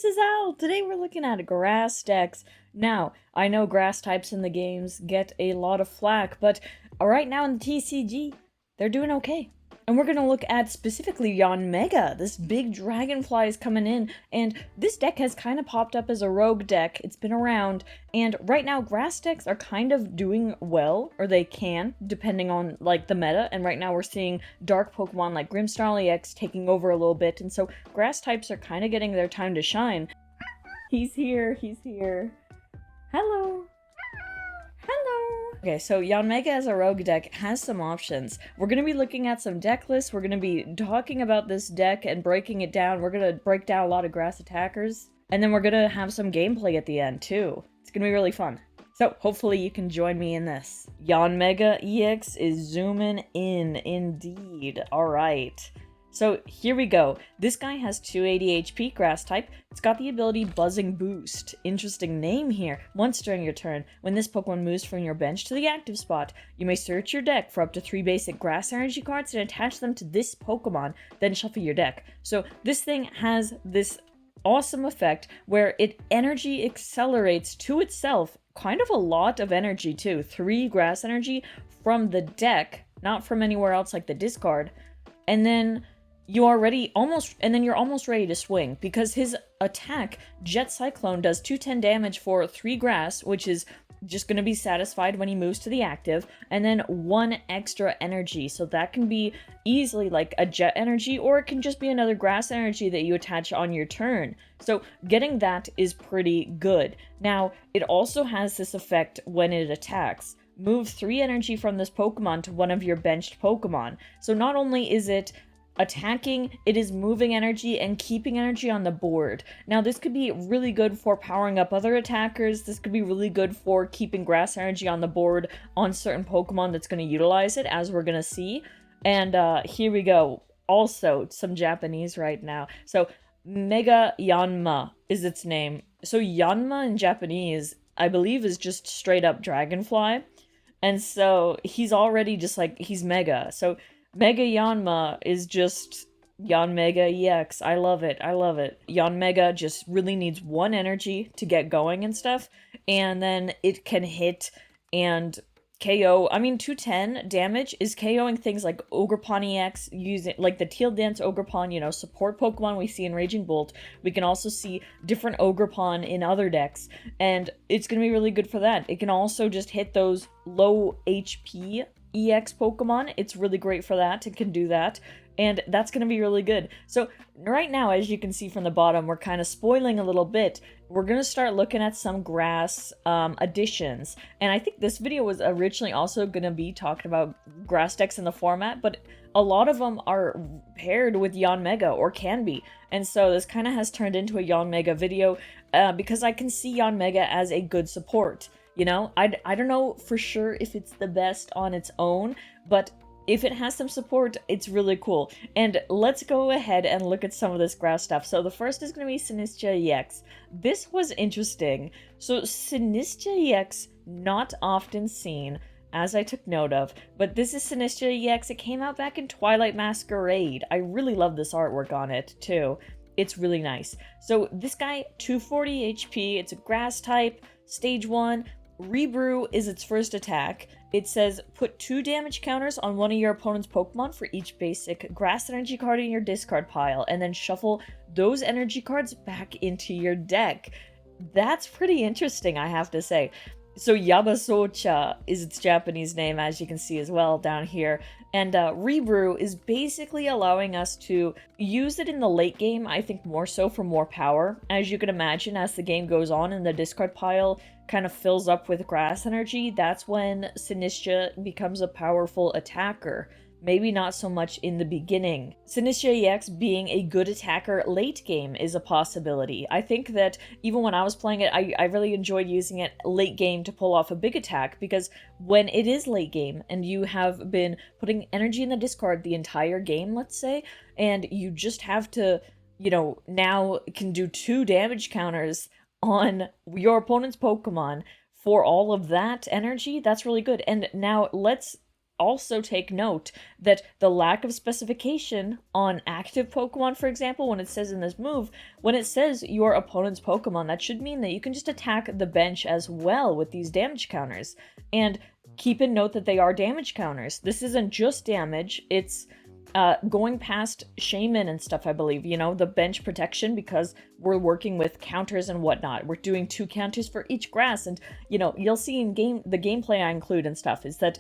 is Al. Today we're looking at grass decks. Now, I know grass types in the games get a lot of flack, but right now in the TCG, they're doing okay. And we're gonna look at specifically Yanmega. This big dragonfly is coming in, and this deck has kind of popped up as a rogue deck. It's been around, and right now grass decks are kind of doing well, or they can, depending on like the meta. And right now we're seeing dark Pokemon like Grimmsnarl EX taking over a little bit, and so grass types are kind of getting their time to shine. He's here. Hello. Hello! Okay, so Yanmega as a rogue deck has some options. We're going to be looking at some deck lists, we're going to be talking about this deck and breaking it down. We're going to break down a lot of grass attackers, and then we're going to have some gameplay at the end too. It's going to be really fun. So hopefully you can join me in this. Yanmega EX is zooming in, indeed. Alright. So here we go. This guy has 280 HP, grass type. It's got the ability Buzzing Boost. Interesting name here. Once during your turn, when this Pokemon moves from your bench to the active spot, you may search your deck for up to 3 basic grass energy cards and attach them to this Pokemon, then shuffle your deck. So this thing has this awesome effect where it energy accelerates to itself, kind of a lot of energy too. 3 grass energy from the deck, not from anywhere else like the discard. And then you're almost ready to swing, because his attack, Jet Cyclone, does 210 damage for 3 grass, which is just going to be satisfied when he moves to the active, and then 1 extra energy. So that can be easily like a jet energy, or it can just be another grass energy that you attach on your turn. So getting that is pretty good. Now, it also has this effect when it attacks. Move 3 energy from this Pokemon to one of your benched Pokemon. So not only is it attacking, it is moving energy and keeping energy on the board. Now this could be really good for powering up other attackers. This could be really good for keeping grass energy on the board on certain Pokemon that's going to utilize it, as we're going to see. And here we go. Also, some Japanese right now. So MEGAYANMA is its name. So Yanma in Japanese, I believe, is just straight up dragonfly. And so he's already just like, he's mega. So MEGAYANMA is just Yanmega EX. I love it. Yanmega just really needs 1 energy to get going and stuff, and then it can hit and KO. I mean, 210 damage is KOing things like Ogerpon EX, using like the Teal Dance Ogerpon, support Pokemon we see in Raging Bolt. We can also see different Ogerpon in other decks, and it's going to be really good for that. It can also just hit those low HP EX Pokemon. It's really great for that. It can do that, and that's going to be really good. So right now, as you can see from the bottom, we're kind of spoiling a little bit. We're going to start looking at some grass additions, and I think this video was originally also going to be talking about grass decks in the format, but a lot of them are paired with Yanmega, or can be, and so this kind of has turned into a Yanmega video because I can see Yanmega as a good support. I don't know for sure if it's the best on its own, but if it has some support, it's really cool. And let's go ahead and look at some of this grass stuff. So the first is going to be Sinistcha EX. This was interesting. So Sinistcha EX, not often seen, as I took note of, but this is Sinistcha EX. It came out back in Twilight Masquerade. I really love this artwork on it, too. It's really nice. So this guy, 240 HP, it's a grass type, stage 1. Rebrew is its first attack. It says, put 2 damage counters on one of your opponent's Pokemon for each basic grass energy card in your discard pile, and then shuffle those energy cards back into your deck. That's pretty interesting, I have to say. So Yabasocha is its Japanese name, as you can see as well down here. And Rebrew is basically allowing us to use it in the late game, I think more so for more power. As you can imagine, as the game goes on and the discard pile kind of fills up with grass energy, that's when Sinistcha becomes a powerful attacker. Maybe not so much in the beginning. Sinistcha EX being a good attacker late game is a possibility. I think that even when I was playing it, I really enjoyed using it late game to pull off a big attack, because when it is late game and you have been putting energy in the discard the entire game, let's say, and you just have to, now can do 2 damage counters on your opponent's Pokemon for all of that energy, that's really good. And now let's also take note that the lack of specification on active Pokemon, for example, when it says in this move, when it says your opponent's Pokemon, that should mean that you can just attack the bench as well with these damage counters. And keep in note that they are damage counters. This isn't just damage, it's going past Shaman and stuff, I believe, you know, the bench protection, because we're working with counters and whatnot. We're doing 2 counters for each grass, and, you know, you'll see in the gameplay I include and stuff is that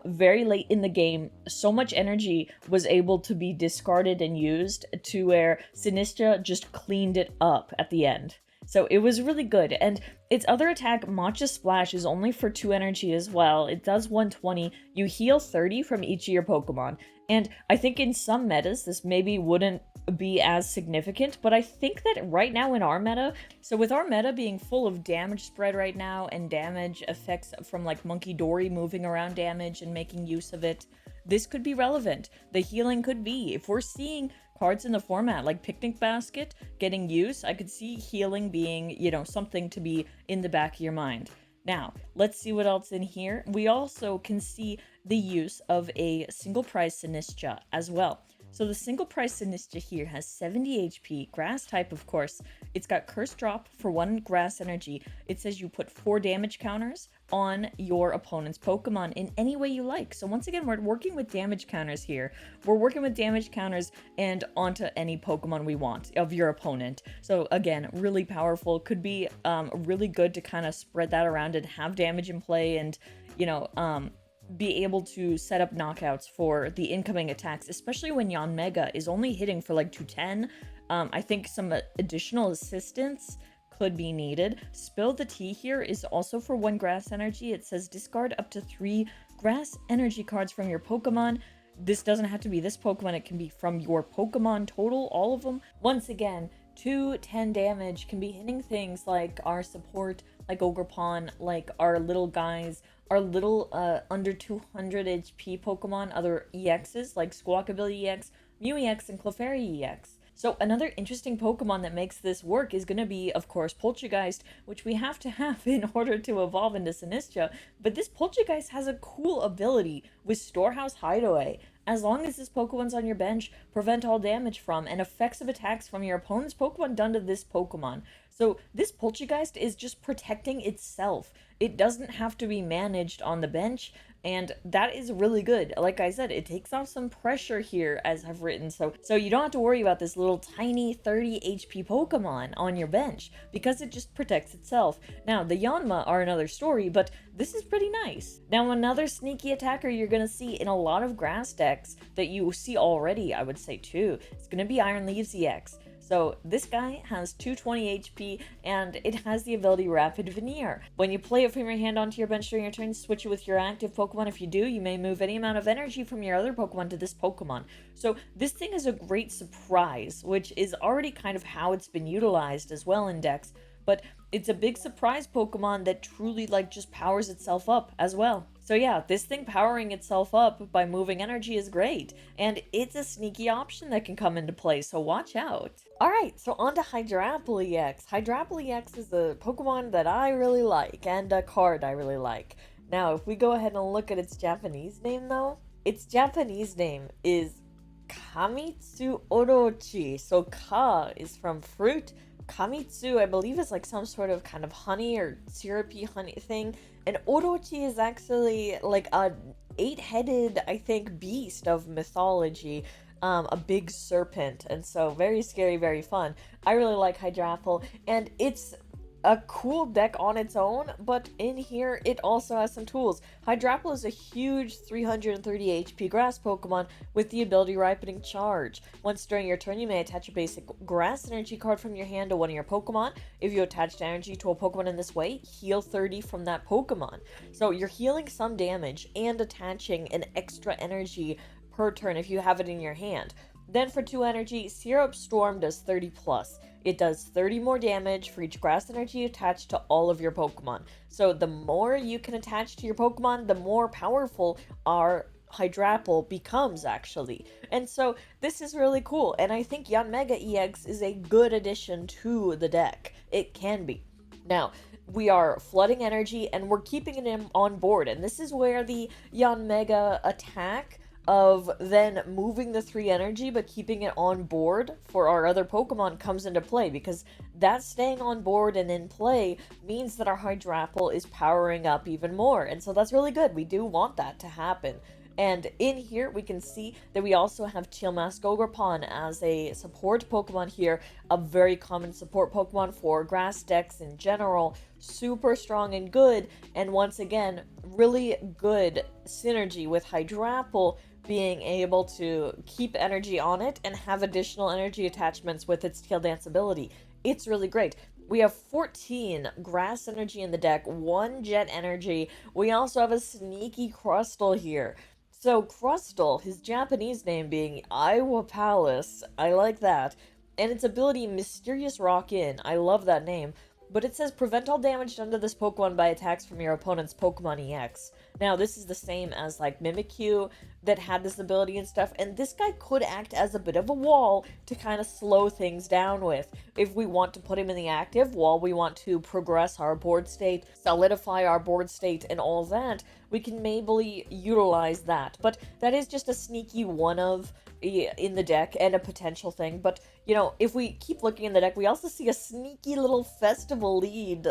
very late in the game, so much energy was able to be discarded and used to where Sinistcha just cleaned it up at the end. So it was really good, and its other attack, Matcha Splash, is only for 2 energy as well. It does 120. You heal 30 from each of your Pokemon, and I think in some metas this maybe wouldn't be as significant, but I think that right now in our meta, so with our meta being full of damage spread right now and damage effects from like Monkey Dory moving around damage and making use of it, this could be relevant. The healing could be. If we're seeing cards in the format like Picnic Basket getting use, I could see healing being, you know, something to be in the back of your mind. Now, let's see what else in here. We also can see the use of a single price Sinistcha as well. So the single price Sinistcha here has 70 HP, grass type of course. It's got Curse Drop for 1 grass energy. It says you put 4 damage counters on your opponent's Pokemon in any way you like. So once again, we're working with damage counters here. We're working with damage counters and onto any Pokemon we want of your opponent. So again, really powerful. Could be really good to kind of spread that around and have damage in play and, you know, be able to set up knockouts for the incoming attacks, especially when Yanmega is only hitting for like 210. I think some additional assistance could be needed. Spill the Tea here is also for 1 grass energy. It says discard up to 3 grass energy cards from your Pokemon. This doesn't have to be this Pokemon, it can be from your Pokemon total, all of them. Once again, 210 damage can be hitting things like our support, like Ogerpon, like our little guys, our little under 200 HP Pokemon, other EXs like Squawkabilly EX, Mew EX, and Clefairy EX. So another interesting Pokemon that makes this work is going to be, of course, Poltergeist, which we have to have in order to evolve into Sinistcha. But this Poltergeist has a cool ability with Storehouse Hideaway. As long as this Pokemon's on your bench, prevent all damage from and effects of attacks from your opponent's Pokemon done to this Pokemon. So this Poltergeist is just protecting itself. It doesn't have to be managed on the bench, and that is really good. Like I said, it takes off some pressure here, as I've written, so you don't have to worry about this little tiny 30 HP Pokemon on your bench, because it just protects itself. Now, the Yanma are another story, but this is pretty nice. Now, another sneaky attacker you're going to see in a lot of grass decks that you see already, I would say too, is going to be Iron Leaves EX. So this guy has 220 HP, and it has the ability Rapid Veneer. When you play it from your hand onto your bench during your turn, switch it with your active Pokemon. If you do, you may move any amount of energy from your other Pokemon to this Pokemon. So this thing is a great surprise, which is already kind of how it's been utilized as well in decks. But it's a big surprise Pokemon that truly, like, just powers itself up as well. So yeah, this thing powering itself up by moving energy is great, and it's a sneaky option that can come into play, so watch out. Alright, so on to Hydrapple EX. Hydrapple EX is a Pokemon that I really like, and a card I really like. Now, if we go ahead and look at its Japanese name though, its Japanese name is Kamitsu Orochi. So Ka is from fruit, Kamitsu, I believe, is like some sort of kind of honey or syrupy honey thing. And Orochi is actually like a 8-headed, I think, beast of mythology. A big serpent. And so very scary, very fun. I really like Hydrapple. And it's a cool deck on its own, but in here it also has some tools. Hydrapple is a huge 330 HP grass Pokemon with the ability Ripening Charge. Once during your turn, you may attach a basic grass energy card from your hand to one of your Pokemon. If you attach energy to a Pokemon in this way, heal 30 from that Pokemon. So you're healing some damage and attaching an extra energy per turn if you have it in your hand. Then for 2 energy, Syrup Storm does 30 plus. It does 30 more damage for each grass energy attached to all of your Pokemon. So the more you can attach to your Pokemon, the more powerful our Hydrapple becomes, actually. And so this is really cool, and I think Yanmega EX is a good addition to the deck. It can be. Now, we are flooding energy, and we're keeping it on board. And this is where the Yanmega attack of then moving the 3 energy but keeping it on board for our other Pokemon comes into play, because that staying on board and in play means that our Hydrapple is powering up even more, and so that's really good. We do want that to happen. And in here, we can see that we also have Gogorpon as a support Pokemon here, a very common support Pokemon for grass decks in general, super strong and good, and once again, really good synergy with Hydrapple being able to keep energy on it and have additional energy attachments with its Tail Dance ability. It's really great. We have 14 grass energy in the deck, 1 jet energy. We also have a sneaky Crustle here. So Crustle, his Japanese name being Iowa Palace, I like that, and its ability Mysterious Rock In, I love that name, but it says prevent all damage done to this Pokemon by attacks from your opponent's Pokemon EX. Now, this is the same as, like, Mimikyu that had this ability and stuff, and this guy could act as a bit of a wall to kind of slow things down with. If we want to put him in the active while we want to progress our board state, solidify our board state, and all that, we can maybe utilize that. But that is just a sneaky one-of in the deck and a potential thing. But, you know, if we keep looking in the deck, we also see a sneaky little festival lead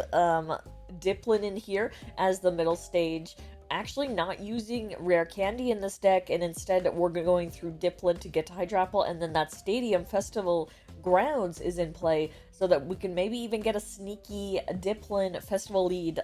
Dipplin in here as the middle stage. Actually not using rare candy in this deck, and instead we're going through Dipplin to get to Hydrapple, and then that Stadium Festival Grounds is in play so that we can maybe even get a sneaky Dipplin Festival lead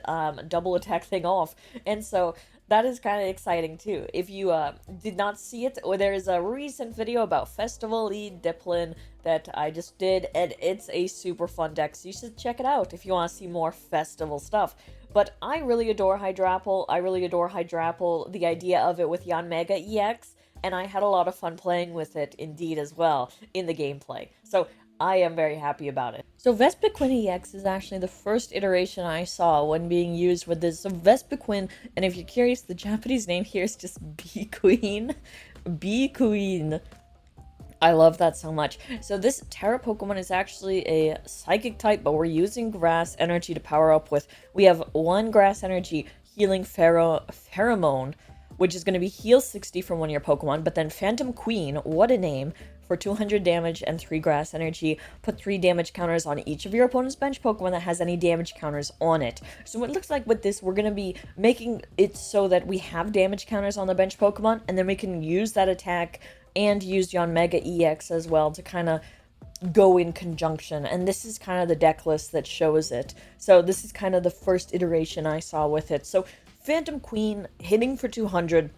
double attack thing off. And so that is kind of exciting too. If you did not see it, or there is a recent video about Festival lead Dipplin that I just did, and it's a super fun deck, so you should check it out if you want to see more festival stuff. But I really adore Hydrapple. I really adore Hydrapple, the idea of it with Yanmega EX, and I had a lot of fun playing with it indeed as well in the gameplay. So I am very happy about it. So Vespiquen EX is actually the first iteration I saw when being used with this. So Vespiquen, and if you're curious, the Japanese name here is just Bee Queen. Bee Queen. I love that so much. So this Terra Pokemon is actually a Psychic type, but we're using Grass Energy to power up with. We have 1 Grass Energy Healing Pheromone, which is going to be heal 60 from one of your Pokemon, but then Phantom Queen, what a name, for 200 damage and 3 grass energy. Put 3 damage counters on each of your opponent's bench Pokemon that has any damage counters on it. So it looks like with this, we're going to be making it so that we have damage counters on the bench Pokemon, and then we can use that attack and use Yanmega EX as well to kind of go in conjunction. And this is kind of the deck list that shows it. So this is kind of the first iteration I saw with it. So Phantom Queen hitting for 200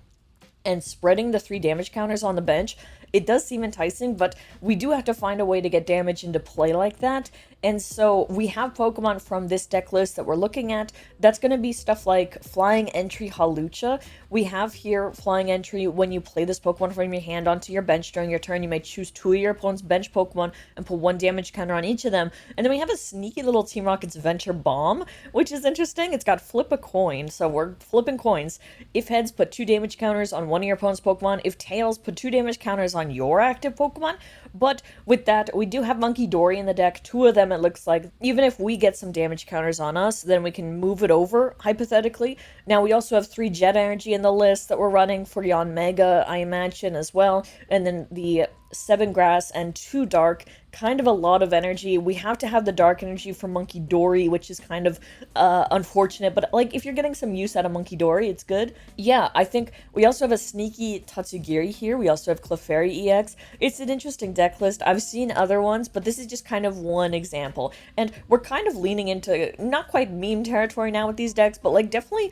and spreading the 3 damage counters on the bench, it does seem enticing, but we do have to find a way to get damage into play like that. And so we have Pokemon from this deck list that we're looking at. That's going to be stuff like Flying Entry Hawlucha. We have here Flying Entry. When you play this Pokemon from your hand onto your bench during your turn, you may choose 2 of your opponent's bench Pokemon and put 1 damage counter on each of them. And then we have a sneaky little Team Rocket's Venture Bomb, which is interesting. It's got flip a coin, so we're flipping coins. If heads, put 2 damage counters on one of your opponent's Pokemon. If tails, put 2 damage counters on your active Pokemon. But with that, we do have Monkey Dory in the deck, 2 of them it looks like. Even if we get some damage counters on us, then we can move it over, hypothetically. Now, we also have 3 Jet Energy in the list that we're running for Yanmega, I imagine, as well. And then the 7 Grass and 2 Dark, kind of a lot of energy. We have to have the Dark Energy for Monkey Dory, which is kind of unfortunate, but like if you're getting some use out of Monkey Dory, it's good. Yeah, I think we also have a sneaky Tatsugiri here. We also have Clefairy EX. It's an interesting deck list. I've seen other ones, but this is just kind of one example. And we're kind of leaning into not quite meme territory now with these decks, but like definitely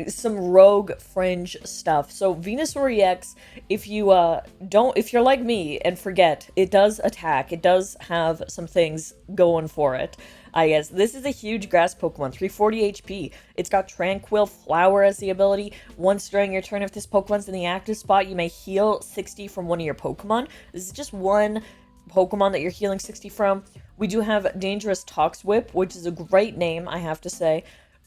some rogue fringe stuff. So Venusaur EX, if you're like me and forget, it does attack. It does have some things going for it, I guess. This is a huge grass Pokemon, 340 HP. It's got Tranquil Flower as the ability. Once during your turn, if this Pokemon's in the active spot, you may heal 60 from one of your Pokemon. This is just one Pokemon that you're healing 60 from. We do have Dangerous Toxwhip, which is a great name, I have to say.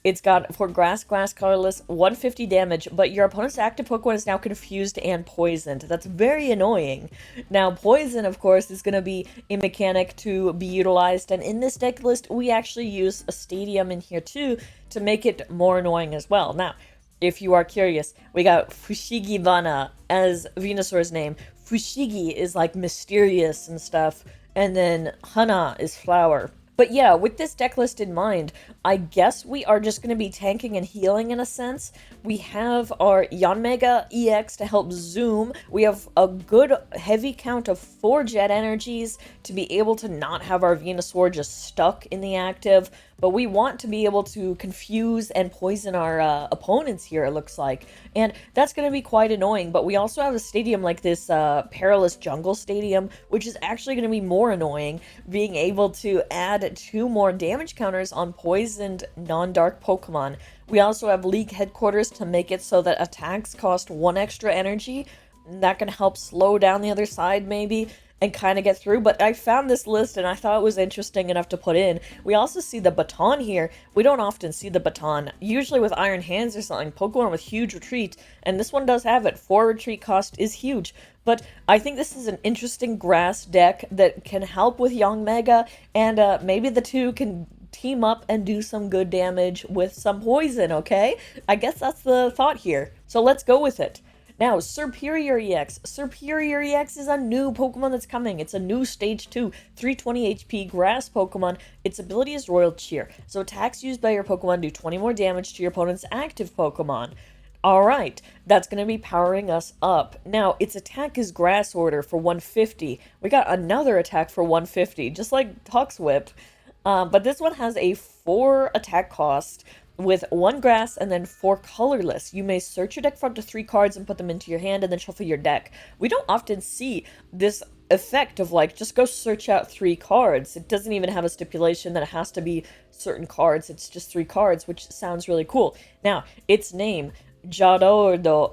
It's got, for grass, colorless, 150 damage, but your opponent's active Pokemon is now confused and poisoned. That's very annoying. Now, poison, of course, is going to be a mechanic to be utilized, and in this deck list, we actually use a stadium in here too to make it more annoying as well. Now, if you are curious, we got Fushigibana as Venusaur's name. Fushigi is like mysterious and stuff, and then Hana is flower. But yeah, with this deck list in mind, I guess we are just going to be tanking and healing in a sense. We have our Yanmega EX to help zoom. We have a good heavy count of 4 jet energies to be able to not have our Venusaur just stuck in the active. But we want to be able to confuse and poison our opponents here, it looks like. And that's going to be quite annoying. But we also have a stadium like this Perilous Jungle Stadium, which is actually going to be more annoying, being able to add 2 more damage counters on poisoned non-dark Pokemon. We also have League Headquarters to make it so that attacks cost 1 extra energy. That can help slow down the other side, maybe, and kind of get through. But I found this list and I thought it was interesting enough to put in. We also see the baton here. We don't often see the baton. Usually with Iron Hands or something, Pokemon with huge retreat, and this one does have it. 4 retreat cost is huge. But I think this is an interesting grass deck that can help with Yanmega, and maybe the two can team up and do some good damage with some poison, okay? I guess that's the thought here. So let's go with it. Now, Serperior EX. Serperior EX is a new Pokemon that's coming. It's a new Stage 2, 320 HP grass Pokemon. Its ability is Royal Cheer. So attacks used by your Pokemon do 20 more damage to your opponent's active Pokemon. Alright, that's going to be powering us up. Now, its attack is Grass Order for 150. We got another attack for 150, just like Tuck's Whip. But this one has a 4 attack cost with 1 grass and then 4 colorless. You may search your deck for up to 3 cards and put them into your hand and then shuffle your deck. We don't often see this effect of like, just go search out 3 cards. It doesn't even have a stipulation that it has to be certain cards. It's just 3 cards, which sounds really cool. Now, its name, Jaroda,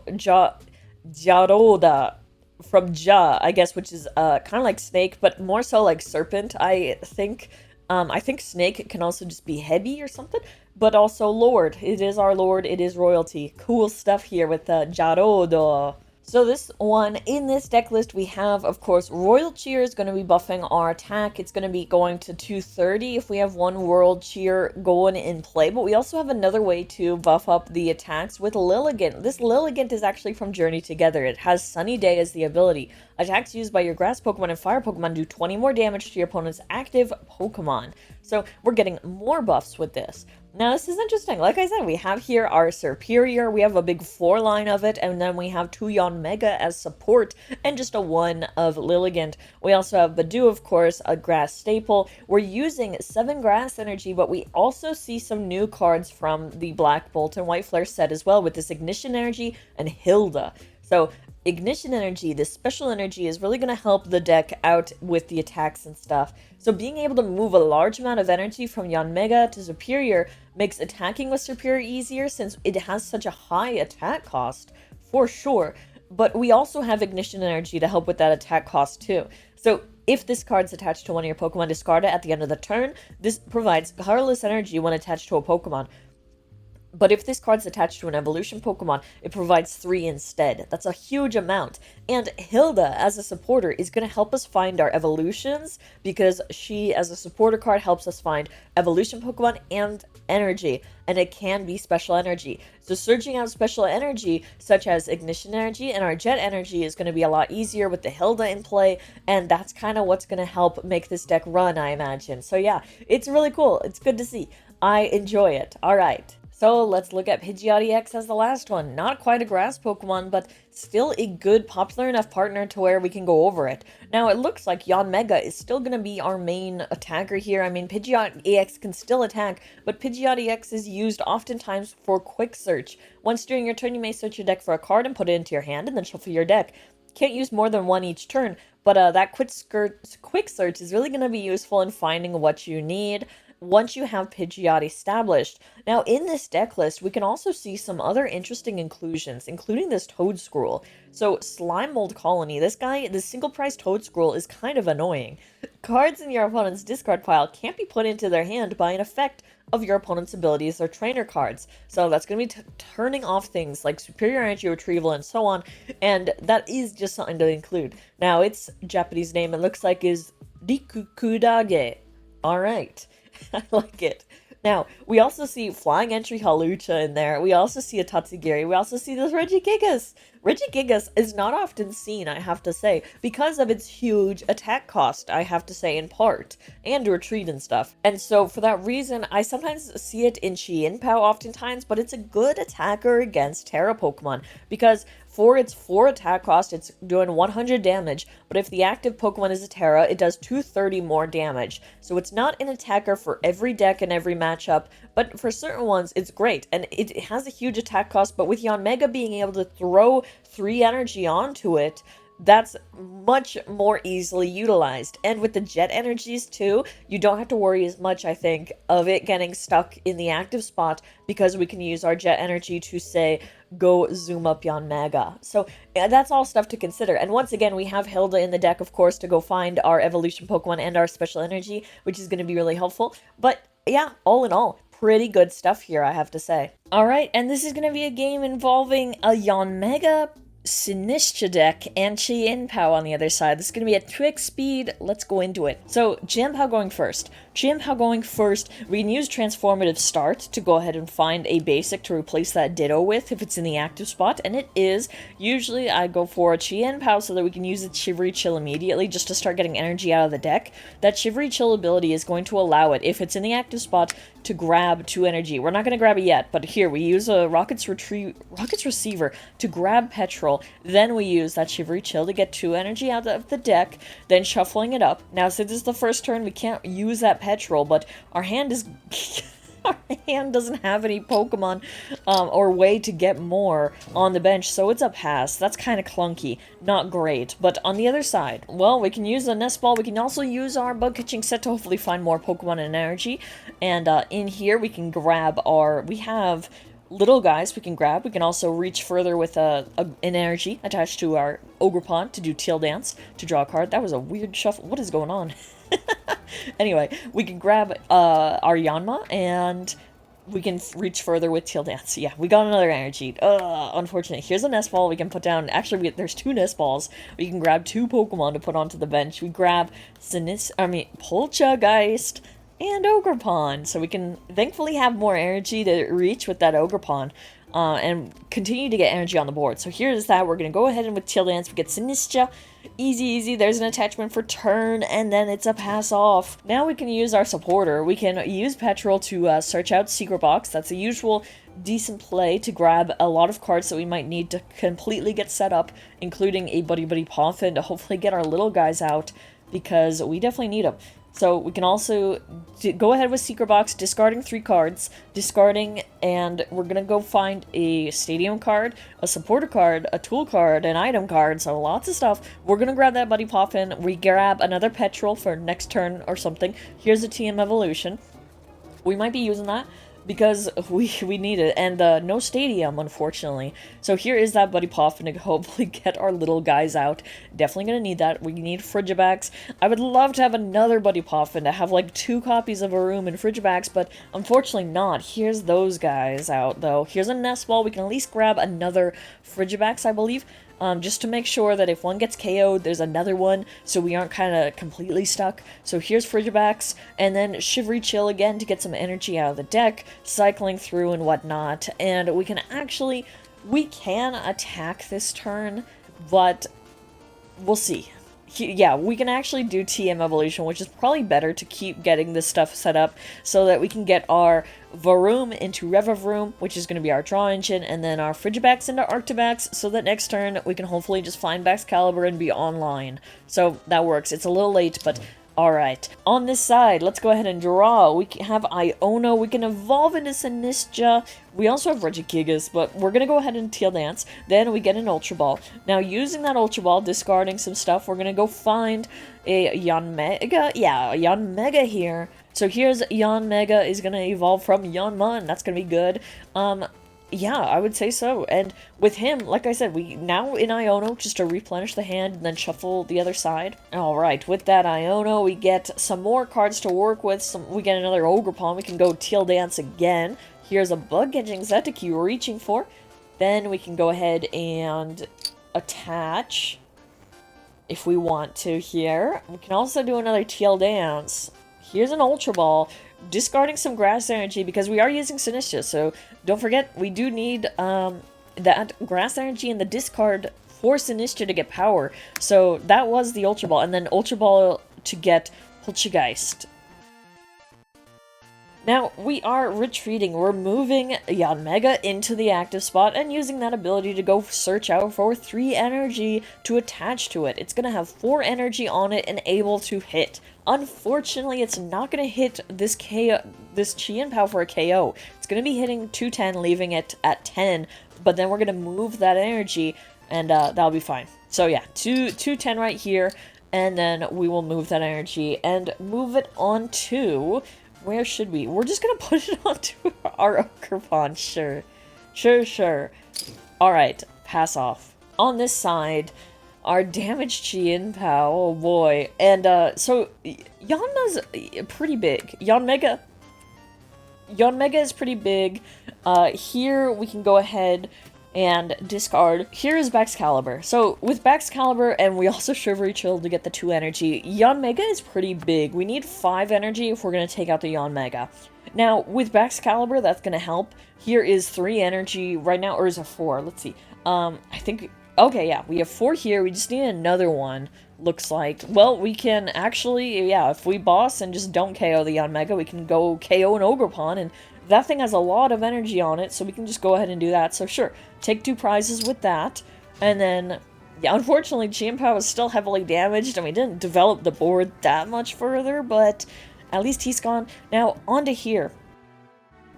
from Ja, I guess, which is kind of like snake, but more so like serpent, I think. I think snake can also just be heavy or something, but also lord. It is our lord, it is royalty. Cool stuff here with Jaroda. So this one, in this deck list, we have, of course, Royal Cheer is going to be buffing our attack. It's going to be going to 230 if we have 1 World Cheer going in play. But we also have another way to buff up the attacks with Lilligant. This Lilligant is actually from Journey Together. It has Sunny Day as the ability. Attacks used by your Grass Pokemon and Fire Pokemon do 20 more damage to your opponent's active Pokemon. So we're getting more buffs with this. Now, this is interesting. Like I said, we have here our Serperior. We have a big 4 line of it, and then we have 2 Yanmega as support, and just a 1 of Lilligant. We also have Badu, of course, a grass staple. We're using 7 grass energy, but we also see some new cards from the Black Bolt and White Flare set as well, with this Ignition Energy and Hilda. So, Ignition Energy, this special energy, is really going to help the deck out with the attacks and stuff. So being able to move a large amount of energy from Yanmega to Serperior makes attacking with Serperior easier since it has such a high attack cost, for sure. But we also have Ignition Energy to help with that attack cost too. So if this card's attached to one of your Pokemon, discard it at the end of the turn. This provides colorless energy when attached to a Pokemon. But if this card's attached to an evolution Pokemon, it provides 3 instead. That's a huge amount. And Hilda, as a supporter, is going to help us find our evolutions, because she, as a supporter card, helps us find evolution Pokemon and energy. And it can be special energy. So searching out special energy, such as Ignition Energy and our Jet Energy, is going to be a lot easier with the Hilda in play. And that's kind of what's going to help make this deck run, I imagine. So yeah, it's really cool. It's good to see. I enjoy it. Alright. So let's look at Pidgeot EX as the last one. Not quite a grass Pokemon, but still a good, popular enough partner to where we can go over it. Now, it looks like Yanmega is still going to be our main attacker here. I mean, Pidgeot EX can still attack, but Pidgeot EX is used oftentimes for quick search. Once during your turn, you may search your deck for a card and put it into your hand, and then shuffle your deck. Can't use more than 1 each turn, but that quick search is really going to be useful in finding what you need. once you have Pidgeot established. Now, in this deck list, we can also see some other interesting inclusions, including this Toedscruel. So, Slime Mold Colony, this single price Toedscruel is kind of annoying. Cards in your opponent's discard pile can't be put into their hand by an effect of your opponent's abilities or trainer cards. So that's going to be turning off things like superior energy retrieval and so on, and that is just something to include. Now, its Japanese name, it looks like, is Rikukudage. Alright, I like it. Now, we also see Flying Entry Halucha in there. We also see a Tatsugiri. We also see this Regigigas. Regigigas is not often seen, I have to say, because of its huge attack cost, I have to say, in part, and retreat and stuff. And so, for that reason, I sometimes see it in Chien oftentimes, but it's a good attacker against Terra Pokemon, because for its 4 attack cost, it's doing 100 damage, but if the active Pokemon is a Terra, it does 230 more damage. So it's not an attacker for every deck and every matchup, but for certain ones, it's great. And it has a huge attack cost, but with Yanmega being able to throw 3 energy onto it, that's much more easily utilized. And with the jet energies too, you don't have to worry as much, I think, of it getting stuck in the active spot, because we can use our jet energy to, say, go zoom up Yanmega. So that's all stuff to consider. And once again, we have Hilda in the deck, of course, to go find our evolution Pokemon and our special energy, which is going to be really helpful. But yeah, all in all, pretty good stuff here, I have to say. Alright, and this is going to be a game involving a Yanmega Sinistcha deck and Chien on the other side. This is going to be at quick speed. Let's go into it. So, Chien going first. Chien going first, we can use Transformative Start to go ahead and find a basic to replace that Ditto with if it's in the active spot, and it is. Usually I go for a Chien so that we can use its Shivery Chill immediately just to start getting energy out of the deck. That Shivery Chill ability is going to allow it, if it's in the active spot, to grab 2 energy. We're not going to grab it yet, but here we use a Rocket's Receiver to grab Petrol, then we use that Shivery Chill to get 2 energy out of the deck, then shuffling it up. Now, since this is the first turn, we can't use that Petrol, but our hand is... our hand doesn't have any Pokemon or way to get more on the bench, so it's a pass. That's kind of clunky. Not great. But on the other side, well, we can use the Nest Ball. We can also use our Bug Catching set to hopefully find more Pokemon and energy. And in here, we can grab our... we have little guys we can grab. We can also reach further with an energy attached to our Ogerpon to do Teal Dance to draw a card. That was a weird shuffle. What is going on? Anyway, we can grab our Yanma, and we can reach further with Teal Dance. Yeah, we got another energy. Unfortunate. Here's a Nest Ball we can put down. Actually, there's 2 Nest Balls. We can grab 2 Pokemon to put onto the bench. We grab Poltergeist and Ogerpon, so we can thankfully have more energy to reach with that Ogerpon. And continue to get energy on the board. So here's that. We're going to go ahead and with Teal Dance, we get Sinistcha. Easy, easy. There's an attachment for turn, and then it's a pass off. Now we can use our supporter. We can use Petrol to search out Secret Box. That's a usual decent play to grab a lot of cards that we might need to completely get set up, including a Buddy Buddy Poffin to hopefully get our little guys out, because we definitely need them. So we can also go ahead with Secret Box, discarding 3 cards, and we're going to go find a Stadium card, a Supporter card, a Tool card, an Item card, so lots of stuff. We're going to grab that Buddy Poffin, we grab another Petrol for next turn or something. Here's a TM Evolution. We might be using that because we need it, and no Stadium, unfortunately. So here is that Buddy Poffin to hopefully get our little guys out. Definitely gonna need that. We need Frigibax. I would love to have another Buddy Poffin, to have like 2 copies of a room in Frigibax, but unfortunately not. Here's those guys out, though. Here's a Nest Ball. We can at least grab another Frigibax, I believe. Just to make sure that if one gets KO'd, there's another one, so we aren't kind of completely stuck. So here's Frigibax, and then Shivery Chill again to get some energy out of the deck, cycling through and whatnot. And we can attack this turn, but we'll see. Yeah, we can actually do TM Evolution, which is probably better to keep getting this stuff set up so that we can get our Varoom into Revavroom, which is going to be our draw engine, and then our Frigibax into Arctibax, so that next turn we can hopefully just find Baxcalibur and be online. So that works. It's a little late, but alright. On this side, let's go ahead and draw. We can have Iono. We can evolve into Sinistcha. We also have Regigigas, but we're going to go ahead and Teal Dance. Then we get an Ultra Ball. Now, using that Ultra Ball, discarding some stuff, we're going to go find a Yanmega. Yeah, a Yanmega here. So here's Yanmega is going to evolve from Yanma, and that's going to be good. Yeah, I would say so. And with him, like I said, we now in Iono, just to replenish the hand and then shuffle the other side. Alright, with that Iono, we get some more cards to work with. We get another Ogerpon. We can go Teal Dance again. Here's a Bug-Catching set to keep reaching for. Then we can go ahead and attach if we want to here. We can also do another Teal Dance. Here's an Ultra Ball. Discarding some grass energy because we are using Sinistcha, so don't forget we do need that grass energy in the discard for Sinistcha to get power. So that was the Ultra Ball, and then Ultra Ball to get Poltergeist. Now, we are retreating. We're moving Yanmega into the active spot and using that ability to go search out for 3 energy to attach to it. It's going to have 4 energy on it and able to hit. Unfortunately, it's not going to hit this Chien Pow for a KO. It's going to be hitting 210, leaving it at 10, but then we're going to move that energy, and that'll be fine. So yeah, 210 right here, and then we will move that energy and move it on to... Where should we? We're just gonna put it onto our Ogerpon, sure. Sure. Alright, pass off. On this side, our damaged Chien Pow, oh boy. And, so, Yanma's pretty big. Yanmega is pretty big. Here, we can go ahead and discard. Here is Baxcalibur. So with Baxcalibur, and we also Chivalry Chill to get the 2 energy, Yanmega is pretty big. We need 5 energy if we're going to take out the Yanmega. Now, with Baxcalibur, that's going to help. Here is 3 energy right now, or is it 4? Let's see. I think... Okay, yeah, we have 4 here. We just need another one, looks like. Well, we can actually, yeah, if we boss and just don't KO the Yanmega, we can go KO an Ogerpon, and that thing has a lot of energy on it, so we can just go ahead and do that. So sure, take 2 prizes with that. And then, yeah, unfortunately, Chien Pow is still heavily damaged, and we didn't develop the board that much further, but at least he's gone. Now, on to here.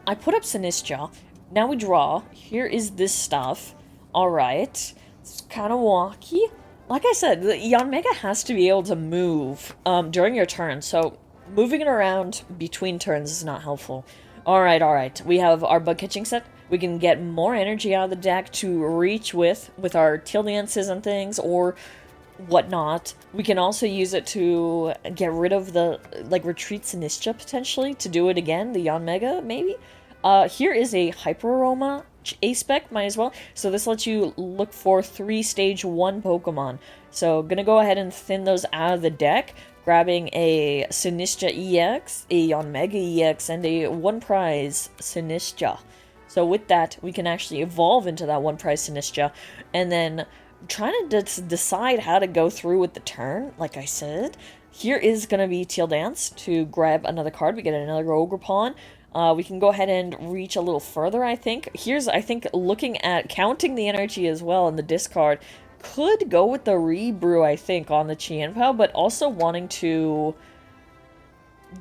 I put up Sinistcha. Now we draw. Here is this stuff. Alright. It's kind of wonky. Like I said, the Yanmega has to be able to move during your turn, so moving it around between turns is not helpful. Alright. We have our Bug-Catching set. We can get more energy out of the deck to reach with our Teal Dances and things, or whatnot. We can also use it to get rid of the, like, Retreat Sinistcha, potentially, to do it again, the Yanmega, maybe? Here is a Hyper Aroma A-Spec, might as well. So this lets you look for 3 Stage 1 Pokemon. So, gonna go ahead and thin those out of the deck. Grabbing a Sinistcha EX, a Yanmega EX, and a 1-prize Sinistcha. So with that, we can actually evolve into that 1-prize Sinistcha, and then trying to decide how to go through with the turn, like I said. Here is going to be Teal Dance to grab another card. We get another Ogerpon. We can go ahead and reach a little further, I think. Here's, I think, looking at counting the energy as well in the discard. Could go with the Rebrew, I think, on the Chien Pow, but also wanting to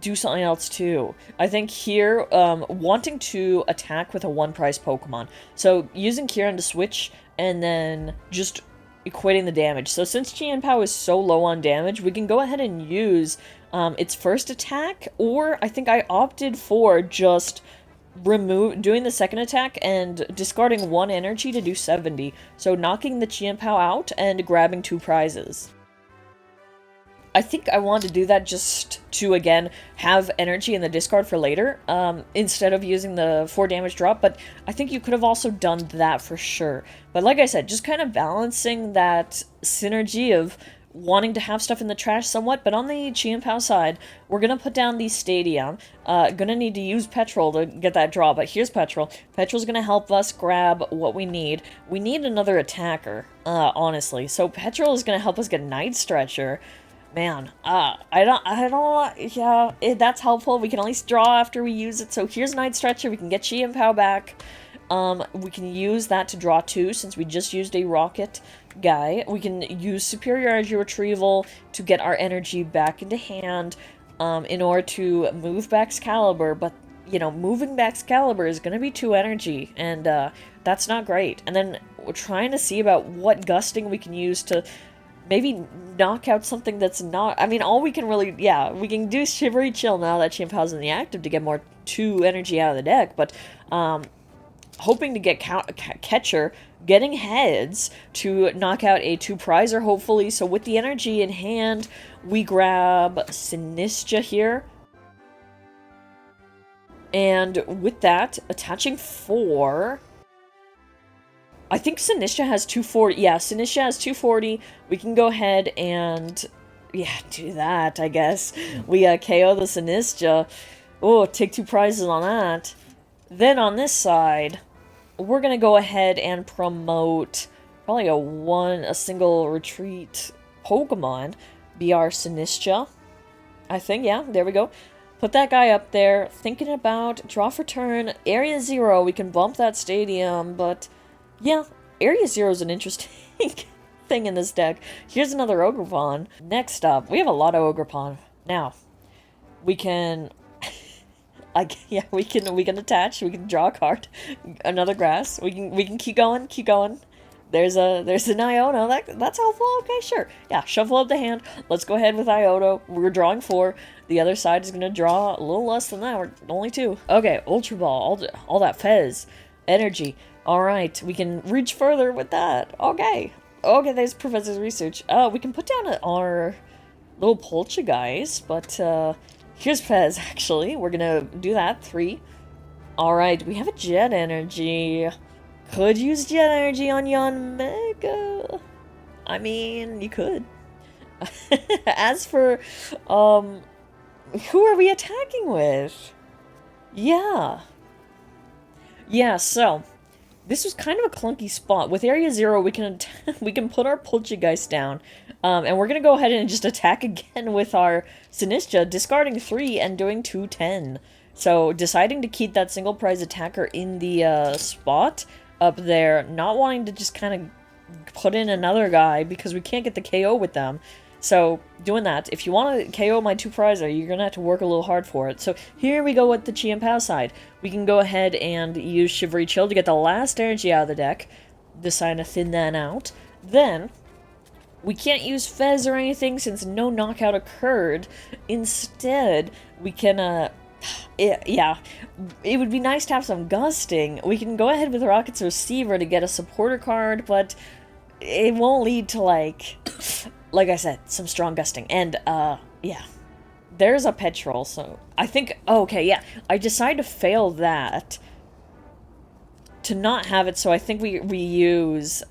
do something else too. I think here, wanting to attack with a 1-prize Pokemon. So using Kieran to switch and then just equating the damage. So since Chien Pow is so low on damage, we can go ahead and use its first attack, or I think I opted for just doing the second attack and discarding 1 energy to do 70. So knocking the Chien Pow out and grabbing 2 prizes. I think I wanted to do that just to, again, have energy in the discard for later, instead of using the 4 damage drop, but I think you could have also done that for sure. But like I said, just kind of balancing that synergy of wanting to have stuff in the trash somewhat, but on the Chien Pow side, we're going to put down the Stadium. Gonna need to use Petrol to get that draw, but here's Petrol. Petrol's going to help us grab what we need. We need another attacker, honestly. So Petrol is going to help us get Night Stretcher. Man, that's helpful. We can at least draw after we use it. So here's Night Stretcher. We can get Chien Pow back. We can use that to draw 2 since we just used a Rocket guy. We can use Serperior Energy Retrieval to get our energy back into hand in order to move Baxcalibur, but, you know, moving Baxcalibur is going to be 2 energy, and that's not great. And then we're trying to see about what gusting we can use to maybe knock out something that's not... I mean, all we can really... Yeah, we can do Shivery Chill now that Chien Pao's in the active to get more 2 energy out of the deck, but hoping to get Catcher, getting heads to knock out a 2-prizer, hopefully. So with the energy in hand, we grab Sinistcha here. And with that, attaching 4... I think Sinistcha has 240. Yeah, Sinistcha has 240. We can go ahead and, yeah, do that, I guess. We KO the Sinistcha. Oh, take 2 prizes on that. Then on this side, we're going to go ahead and promote probably a single retreat Pokemon. Be our Sinistcha. I think, yeah, there we go. Put that guy up there. Thinking about draw for turn. Area 0, we can bump that stadium, but... yeah, Area 0 is an interesting thing in this deck. Here's another Ogerpon. Next up, we have a lot of Ogerpon. Now, we can... we can attach, we can draw a card. Another grass. We can keep going, keep going. There's an Iono. That's helpful. Okay, sure. Yeah, shuffle up the hand. Let's go ahead with Iono. We're drawing 4. The other side is going to draw a little less than that. We're only 2. Okay, Ultra Ball. All that Fez. Energy. Alright, we can reach further with that. Okay. Okay, there's Professor's Research. We can put down our little Poltergeist, but here's Fez, actually. We're gonna do that. 3. Alright, we have a Jet Energy. Could use Jet Energy on Yanmega. I mean, you could. As for, who are we attacking with? Yeah. Yeah, so... this was kind of a clunky spot. With Area 0, we can put our Poltergeist down, and we're going to go ahead and just attack again with our Sinistcha, discarding 3 and doing 210. So, deciding to keep that single prize attacker in the spot up there, not wanting to just kind of put in another guy because we can't get the KO with them. So, doing that. If you want to KO my 2-prizer, you're going to have to work a little hard for it. So, here we go with the Chien Pao side. We can go ahead and use Shivery Chill to get the last energy out of the deck. Decide to thin that out. Then, we can't use Fez or anything since no knockout occurred. Instead, we can, yeah, it would be nice to have some Gusting. We can go ahead with Rocket's Receiver to get a supporter card, but it won't lead to, like I said, some strong Gusting. And, yeah. There's a Petrol, so I think... oh, okay, yeah. I decided to fail that. To not have it, so I think we use,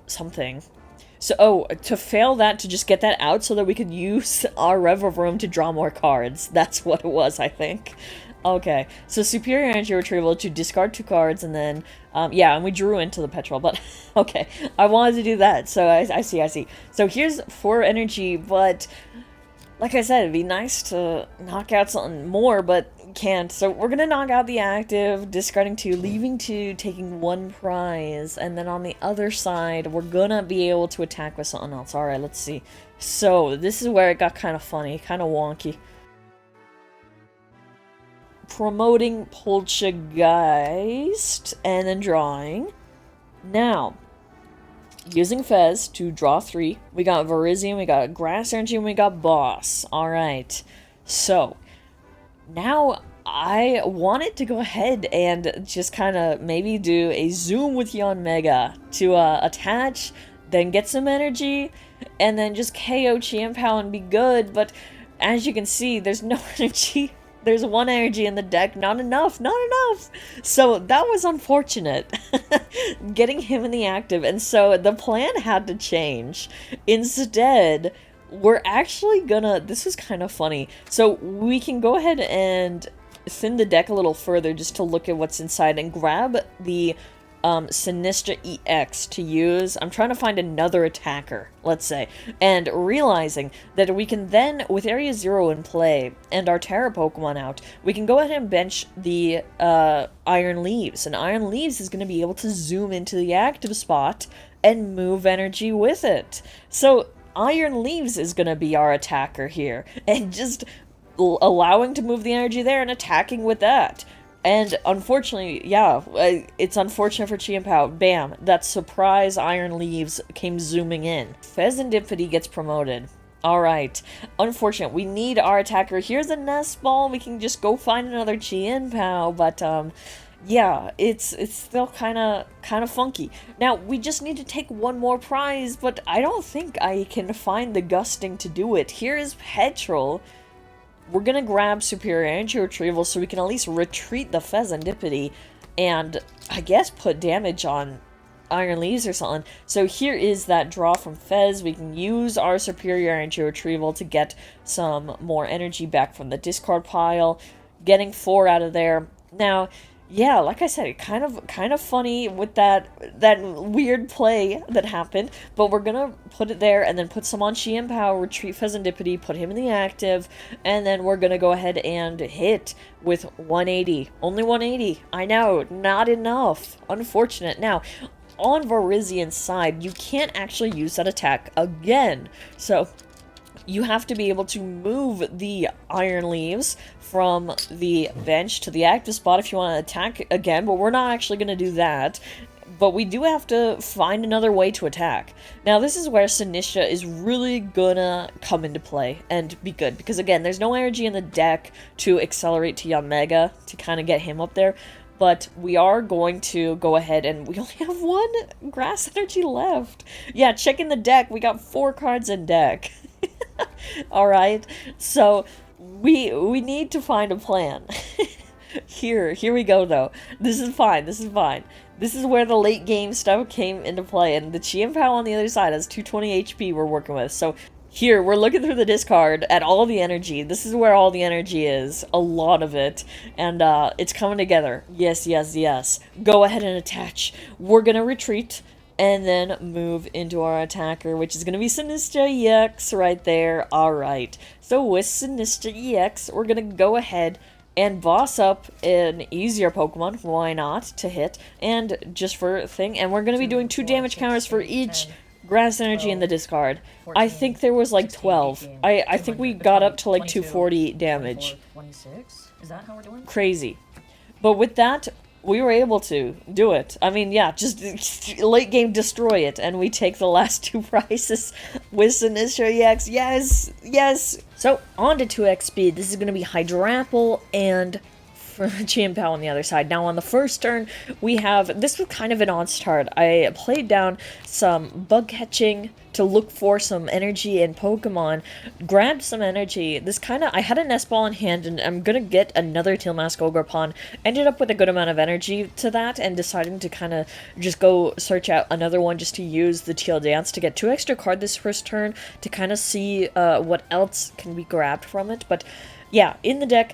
something. So, to fail that, to just get that out so that we could use our Rev of Room to draw more cards. That's what it was, I think. Okay, so Superior Energy Retrieval to discard 2 cards, and then, yeah, and we drew into the Petrol, but, okay, I wanted to do that, so I see. So here's 4 energy, but, like I said, it'd be nice to knock out something more, but can't. So we're gonna knock out the active, discarding 2, leaving 2, taking 1 prize, and then on the other side, we're gonna be able to attack with something else. Alright, let's see. So, this is where it got kind of funny, kind of wonky. Promoting Poltergeist, and then drawing. Now, using Fez to draw 3. We got Virizion, we got Grass Energy, and we got Boss. Alright, so, now I wanted to go ahead and just kind of maybe do a zoom with Yanmega to attach, then get some energy, and then just KO Chien Pao and be good, but as you can see, there's no energy. There's 1 energy in the deck, not enough. So that was unfortunate, getting him in the active, and so the plan had to change. Instead, we're actually gonna, this is kind of funny, so we can go ahead and thin the deck a little further just to look at what's inside and grab the Sinistcha EX to use. I'm trying to find another attacker, let's say, and realizing that we can then, with Area 0 in play and our Terra Pokemon out, we can go ahead and bench the Iron Leaves, and Iron Leaves is going to be able to zoom into the active spot and move energy with it. So Iron Leaves is going to be our attacker here, and just allowing to move the energy there and attacking with that. And unfortunately, yeah, it's unfortunate for Chien. Bam, that surprise Iron Leaves came zooming in. Pheasantipity gets promoted. Alright, unfortunate. We need our attacker. Here's a nest ball. We can just go find another Chien, but yeah, it's still kind of funky. Now, we just need to take one more prize, but I don't think I can find the gusting to do it. Here is Petrol. We're gonna grab Serperior Energy Retrieval so we can at least retreat the Pheasantipity and, I guess, put damage on Iron Leaves or something. So here is that draw from Fez. We can use our Serperior Energy Retrieval to get some more energy back from the discard pile, getting 4 out of there. Now, yeah, like I said, kind of funny with that weird play that happened, but we're gonna put it there and then put some on Chien, retreat Pheasantipity, put him in the active, and then we're gonna go ahead and hit with 180. Only 180. I know, not enough. Unfortunate. Now, on Virizian's side, you can't actually use that attack again. So you have to be able to move the Iron Leaves from the bench to the active spot if you want to attack again, but we're not actually going to do that. But we do have to find another way to attack. Now, this is where Sinistcha is really gonna come into play and be good, because again, there's no energy in the deck to accelerate to Yanmega to kind of get him up there. But we are going to go ahead and we only have 1 grass energy left. Yeah, checking the deck, we got 4 cards in deck. Alright, so we need to find a plan. Here we go though. This is fine, this is fine. This is where the late game stuff came into play, and the Chien on the other side has 220 HP we're working with. So here, we're looking through the discard at all the energy. This is where all the energy is. A lot of it. And it's coming together. Yes, yes, yes. Go ahead and attach. We're going to retreat and then move into our attacker, which is going to be Sinistcha EX right there. Alright. So with Sinistcha EX, we're going to go ahead and boss up an easier Pokemon, why not, to hit, and just for thing. And we're going to be doing 2 damage counters for each grass energy in the discard. 14, I think there was like 12. 18, I think we got up to like 240 damage. 26? Is that how we're doing? Crazy. But with that, we were able to do it. I mean, yeah, just late game destroy it, and we take the last 2 prizes with Sinistcha EX. Yes, yes. So, on to 2x speed. This is going to be Hydrapple and Chien on the other side. Now on the first turn, we have, this was kind of an odd start. I played down some bug catching to look for some energy in Pokemon, grabbed some energy. I had a nest ball in hand, and I'm gonna get another Teal Mask Ogerpon. Ended up with a good amount of energy to that, and deciding to kind of just go search out another one just to use the Teal Dance to get 2 extra cards this first turn to kind of see what else can be grabbed from it. But yeah, in the deck,